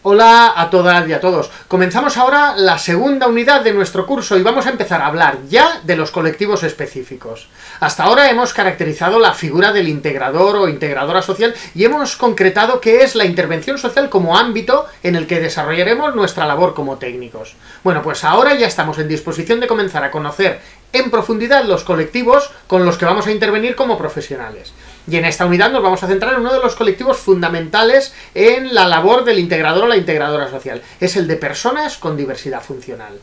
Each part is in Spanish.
Hola a todas y a todos. Comenzamos ahora la segunda unidad de nuestro curso y vamos a empezar a hablar ya de los colectivos específicos. Hasta ahora hemos caracterizado la figura del integrador o integradora social y hemos concretado qué es la intervención social como ámbito en el que desarrollaremos nuestra labor como técnicos. Bueno, pues ahora ya estamos en disposición de comenzar a conocer en profundidad los colectivos con los que vamos a intervenir como profesionales. Y en esta unidad nos vamos a centrar en uno de los colectivos fundamentales en la labor del integrador o la integradora social. Es el de personas con diversidad funcional.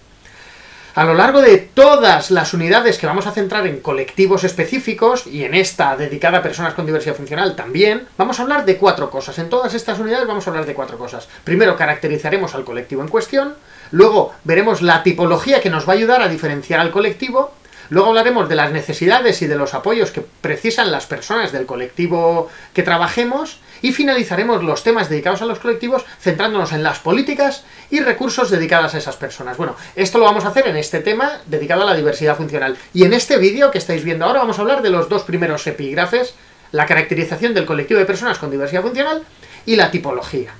A lo largo de todas las unidades que vamos a centrar en colectivos específicos, y en esta dedicada a personas con diversidad funcional también, vamos a hablar de 4 cosas. En todas estas unidades vamos a hablar de 4 cosas. Primero, caracterizaremos al colectivo en cuestión. Luego, veremos la tipología que nos va a ayudar a diferenciar al colectivo. Luego hablaremos de las necesidades y de los apoyos que precisan las personas del colectivo que trabajemos y finalizaremos los temas dedicados a los colectivos centrándonos en las políticas y recursos dedicados a esas personas. Bueno, esto lo vamos a hacer en este tema dedicado a la diversidad funcional. Y en este vídeo que estáis viendo ahora vamos a hablar de los 2 primeros epígrafes, la caracterización del colectivo de personas con diversidad funcional y la tipología.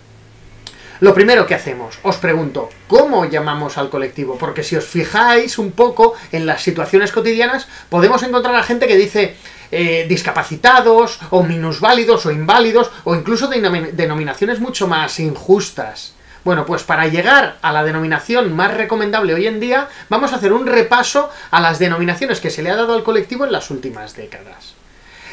Lo primero que hacemos, os pregunto, ¿cómo llamamos al colectivo? Porque si os fijáis un poco en las situaciones cotidianas, podemos encontrar a gente que dice discapacitados, o minusválidos, o inválidos, o incluso denominaciones mucho más injustas. Bueno, pues para llegar a la denominación más recomendable hoy en día, vamos a hacer un repaso a las denominaciones que se le ha dado al colectivo en las últimas décadas.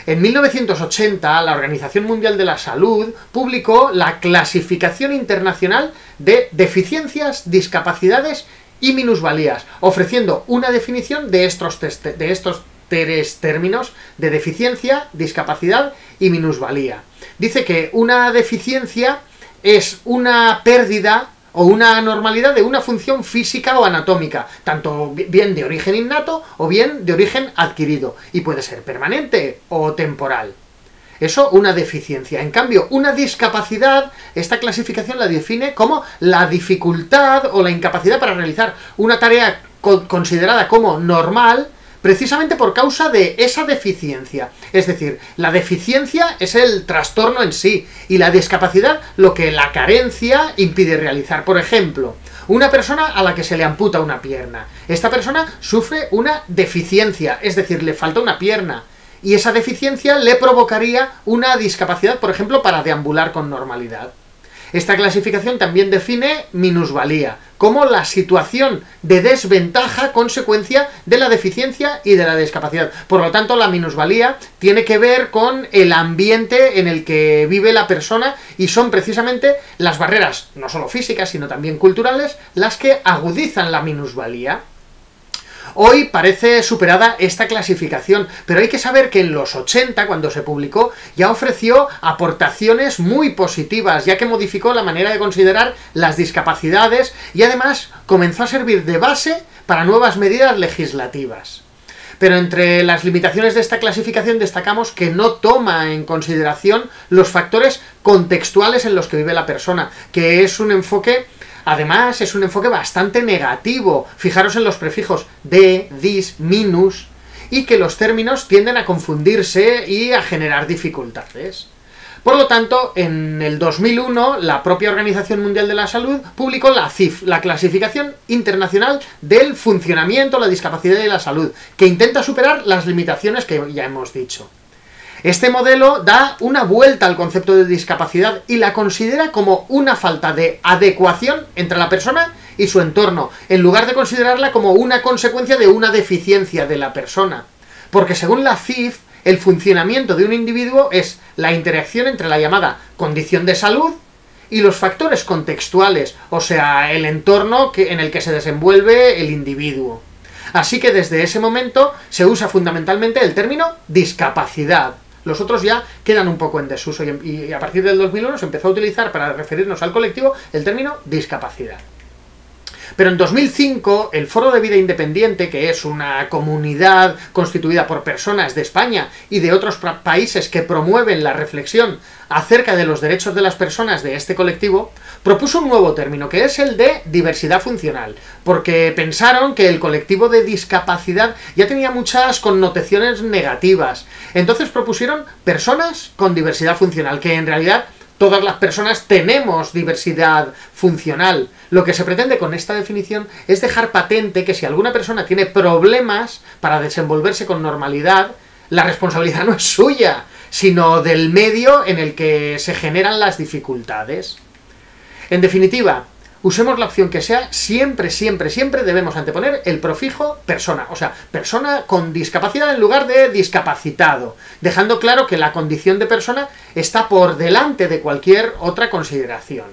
En 1980, la Organización Mundial de la Salud publicó la Clasificación Internacional de Deficiencias, Discapacidades y Minusvalías, ofreciendo una definición de estos 3 términos de deficiencia, discapacidad y minusvalía. Dice que una deficiencia es una pérdida o una anormalidad de una función física o anatómica, tanto bien de origen innato o bien de origen adquirido, y puede ser permanente o temporal. Eso, una deficiencia. En cambio, una discapacidad, esta clasificación la define como la dificultad o la incapacidad para realizar una tarea considerada como normal, precisamente por causa de esa deficiencia. Es decir, la deficiencia es el trastorno en sí, y la discapacidad lo que la carencia impide realizar. Por ejemplo, una persona a la que se le amputa una pierna. Esta persona sufre una deficiencia, es decir, le falta una pierna, y esa deficiencia le provocaría una discapacidad, por ejemplo, para deambular con normalidad. Esta clasificación también define minusvalía, como la situación de desventaja consecuencia de la deficiencia y de la discapacidad. Por lo tanto, la minusvalía tiene que ver con el ambiente en el que vive la persona y son precisamente las barreras, no solo físicas, sino también culturales, las que agudizan la minusvalía. Hoy parece superada esta clasificación, pero hay que saber que en los 80, cuando se publicó, ya ofreció aportaciones muy positivas, ya que modificó la manera de considerar las discapacidades y además comenzó a servir de base para nuevas medidas legislativas. Pero entre las limitaciones de esta clasificación destacamos que no toma en consideración los factores contextuales en los que vive la persona, que es un enfoque... Además, es un enfoque bastante negativo. Fijaros en los prefijos de, dis, minus, y que los términos tienden a confundirse y a generar dificultades. Por lo tanto, en el 2001, la propia Organización Mundial de la Salud publicó la CIF, la Clasificación Internacional del Funcionamiento, la Discapacidad y la Salud, que intenta superar las limitaciones que ya hemos dicho. Este modelo da una vuelta al concepto de discapacidad y la considera como una falta de adecuación entre la persona y su entorno, en lugar de considerarla como una consecuencia de una deficiencia de la persona. Porque según la CIF, el funcionamiento de un individuo es la interacción entre la llamada condición de salud y los factores contextuales, o sea, el entorno en el que se desenvuelve el individuo. Así que desde ese momento se usa fundamentalmente el término discapacidad. Los otros ya quedan un poco en desuso y a partir del 2001 se empezó a utilizar para referirnos al colectivo el término discapacidad. Pero en 2005, el Foro de Vida Independiente, que es una comunidad constituida por personas de España y de otros países que promueven la reflexión acerca de los derechos de las personas de este colectivo, propuso un nuevo término, que es el de diversidad funcional, porque pensaron que el colectivo de discapacidad ya tenía muchas connotaciones negativas. Entonces propusieron personas con diversidad funcional, que en realidad todas las personas tenemos diversidad funcional. Lo que se pretende con esta definición es dejar patente que si alguna persona tiene problemas para desenvolverse con normalidad, la responsabilidad no es suya, sino del medio en el que se generan las dificultades. En definitiva, usemos la opción que sea, siempre, siempre, siempre debemos anteponer el prefijo persona, o sea, persona con discapacidad en lugar de discapacitado, dejando claro que la condición de persona está por delante de cualquier otra consideración.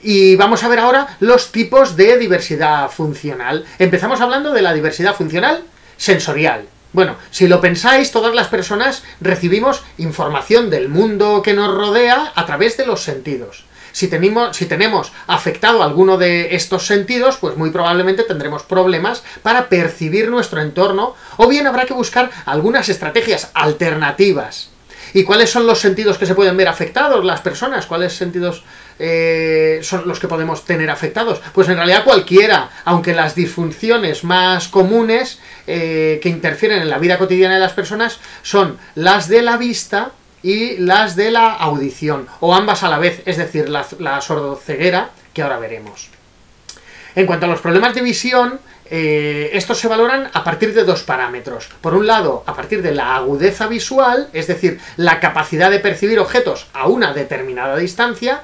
Y vamos a ver ahora los tipos de diversidad funcional. Empezamos hablando de la diversidad funcional sensorial. Bueno, si lo pensáis, todas las personas recibimos información del mundo que nos rodea a través de los sentidos. Si tenemos afectado alguno de estos sentidos, pues muy probablemente tendremos problemas para percibir nuestro entorno, o bien habrá que buscar algunas estrategias alternativas. ¿Y cuáles son los sentidos que se pueden ver afectados las personas? ¿Cuáles sentidos son los que podemos tener afectados? Pues en realidad cualquiera, aunque las disfunciones más comunes que interfieren en la vida cotidiana de las personas son las de la vista y las de la audición, o ambas a la vez, es decir, la sordoceguera, que ahora veremos. En cuanto a los problemas de visión, estos se valoran a partir de dos parámetros. Por un lado, a partir de la agudeza visual, es decir, la capacidad de percibir objetos a una determinada distancia,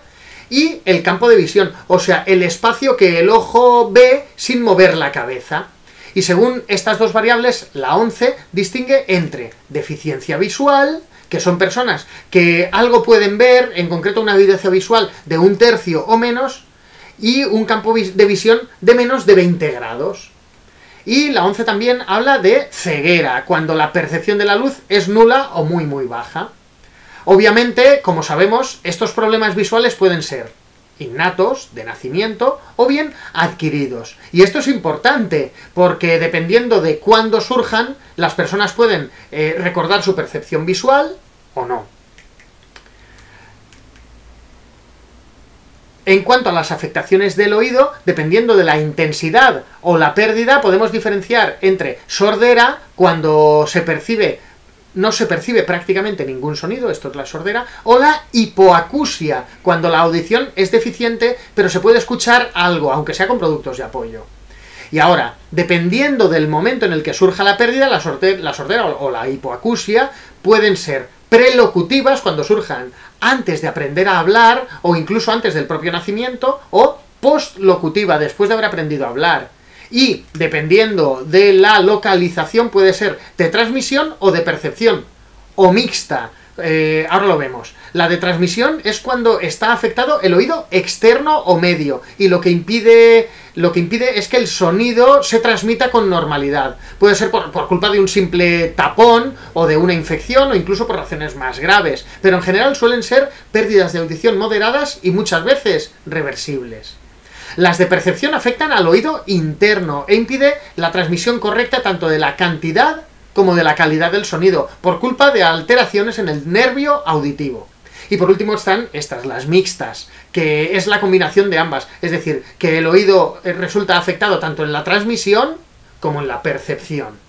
y el campo de visión, o sea, el espacio que el ojo ve sin mover la cabeza. Y según estas dos variables, la ONCE distingue entre deficiencia visual, que son personas que algo pueden ver, en concreto una agudeza visual de 1/3 o menos, y un campo de visión de menos de 20 grados. Y la ONCE también habla de ceguera, cuando la percepción de la luz es nula o muy muy baja. Obviamente, como sabemos, estos problemas visuales pueden ser innatos, de nacimiento, o bien adquiridos. Y esto es importante, porque dependiendo de cuándo surjan, las personas pueden recordar su percepción visual o no. En cuanto a las afectaciones del oído, dependiendo de la intensidad o la pérdida, podemos diferenciar entre sordera, cuando no se percibe prácticamente ningún sonido, esto es la sordera, o la hipoacusia, cuando la audición es deficiente, pero se puede escuchar algo, aunque sea con productos de apoyo. Y ahora, dependiendo del momento en el que surja la pérdida, la sordera o la hipoacusia pueden ser prelocutivas, cuando surjan antes de aprender a hablar, o incluso antes del propio nacimiento, o postlocutiva, después de haber aprendido a hablar. Y, dependiendo de la localización, puede ser de transmisión o de percepción, o mixta. Ahora lo vemos. La de transmisión es cuando está afectado el oído externo o medio, y lo que impide es que el sonido se transmita con normalidad. Puede ser por culpa de un simple tapón, o de una infección, o incluso por razones más graves, pero en general suelen ser pérdidas de audición moderadas y muchas veces reversibles. Las de percepción afectan al oído interno e impide la transmisión correcta tanto de la cantidad como de la calidad del sonido, por culpa de alteraciones en el nervio auditivo. Y por último están estas, las mixtas, que es la combinación de ambas, es decir, que el oído resulta afectado tanto en la transmisión como en la percepción.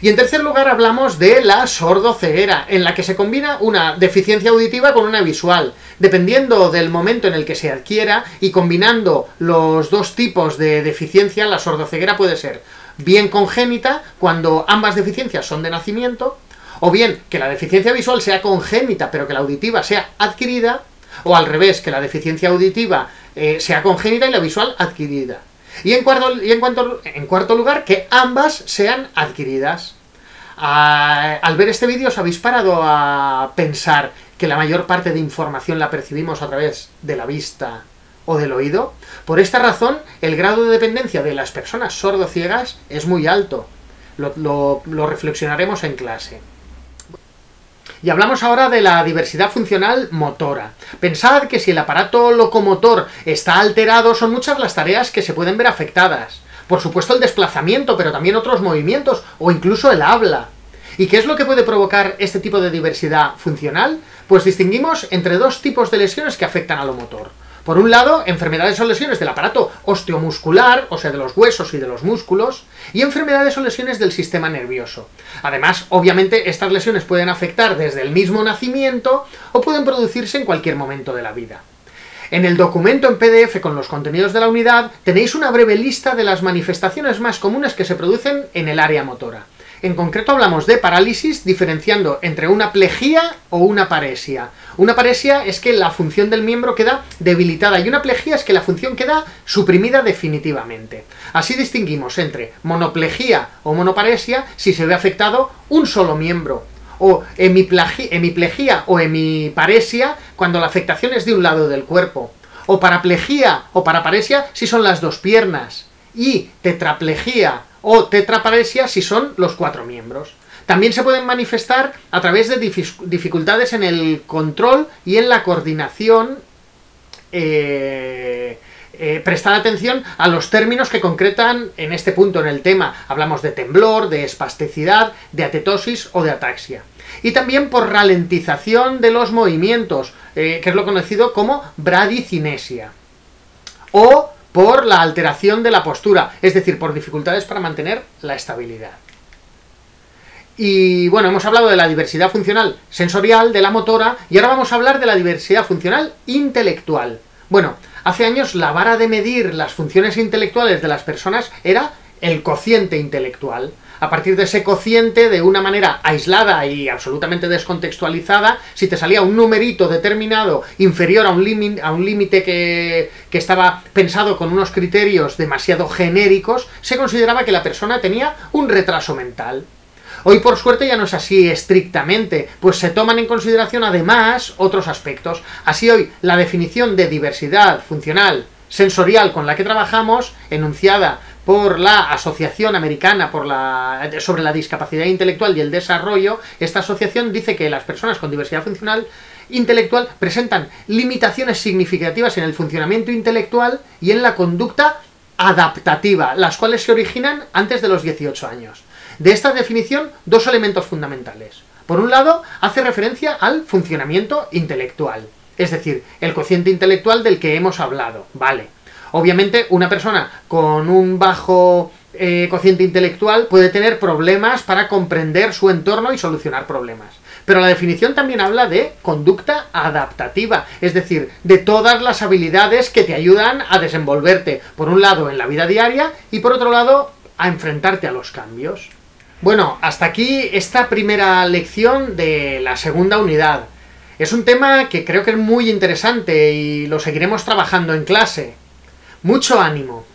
Y en tercer lugar hablamos de la sordoceguera, en la que se combina una deficiencia auditiva con una visual. Dependiendo del momento en el que se adquiera y combinando los dos tipos de deficiencia, la sordoceguera puede ser bien congénita, cuando ambas deficiencias son de nacimiento, o bien que la deficiencia visual sea congénita pero que la auditiva sea adquirida, o al revés, que la deficiencia auditiva sea congénita y la visual adquirida. Y en cuarto lugar, que ambas sean adquiridas. Al ver este vídeo, ¿os habéis parado a pensar que la mayor parte de información la percibimos a través de la vista o del oído? Por esta razón, el grado de dependencia de las personas sordociegas es muy alto. Lo reflexionaremos en clase. Y hablamos ahora de la diversidad funcional motora. Pensad que si el aparato locomotor está alterado, son muchas las tareas que se pueden ver afectadas. Por supuesto el desplazamiento, pero también otros movimientos, o incluso el habla. ¿Y qué es lo que puede provocar este tipo de diversidad funcional? Pues distinguimos entre dos tipos de lesiones que afectan a lo motor. Por un lado, enfermedades o lesiones del aparato osteomuscular, o sea, de los huesos y de los músculos, y enfermedades o lesiones del sistema nervioso. Además, obviamente, estas lesiones pueden afectar desde el mismo nacimiento o pueden producirse en cualquier momento de la vida. En el documento en PDF con los contenidos de la unidad tenéis una breve lista de las manifestaciones más comunes que se producen en el área motora. En concreto hablamos de parálisis diferenciando entre una plejía o una paresia. Una paresia es que la función del miembro queda debilitada y una plejía es que la función queda suprimida definitivamente. Así distinguimos entre monoplejía o monoparesia si se ve afectado un solo miembro, o hemiplejía o hemiparesia cuando la afectación es de un lado del cuerpo, o paraplejía o paraparesia si son las dos piernas, y tetraplejía o tetraparesia si son los 4 miembros. También se pueden manifestar a través de dificultades en el control y en la coordinación. Prestad atención a los términos que concretan en este punto en el tema. Hablamos de temblor, de espasticidad, de atetosis o de ataxia. Y también por ralentización de los movimientos, que es lo conocido como bradicinesia. O por la alteración de la postura, es decir, por dificultades para mantener la estabilidad. Y bueno, hemos hablado de la diversidad funcional sensorial, de la motora, y ahora vamos a hablar de la diversidad funcional intelectual. Bueno, hace años la vara de medir las funciones intelectuales de las personas era el cociente intelectual. A partir de ese cociente, de una manera aislada y absolutamente descontextualizada, si te salía un numerito determinado inferior a un límite que estaba pensado con unos criterios demasiado genéricos, se consideraba que la persona tenía un retraso mental. Hoy, por suerte, ya no es así estrictamente, pues se toman en consideración además otros aspectos. Así hoy, la definición de diversidad funcional sensorial con la que trabajamos, enunciada por la Asociación Americana sobre la Discapacidad Intelectual y el Desarrollo, esta asociación dice que las personas con diversidad funcional intelectual presentan limitaciones significativas en el funcionamiento intelectual y en la conducta adaptativa, las cuales se originan antes de los 18 años. De esta definición, 2 elementos fundamentales. Por un lado, hace referencia al funcionamiento intelectual, es decir, el cociente intelectual del que hemos hablado, ¿vale? Obviamente, una persona con un bajo cociente intelectual puede tener problemas para comprender su entorno y solucionar problemas. Pero la definición también habla de conducta adaptativa, es decir, de todas las habilidades que te ayudan a desenvolverte, por un lado, en la vida diaria y por otro lado, a enfrentarte a los cambios. Bueno, hasta aquí esta primera lección de la segunda unidad. Es un tema que creo que es muy interesante y lo seguiremos trabajando en clase. ¡Mucho ánimo!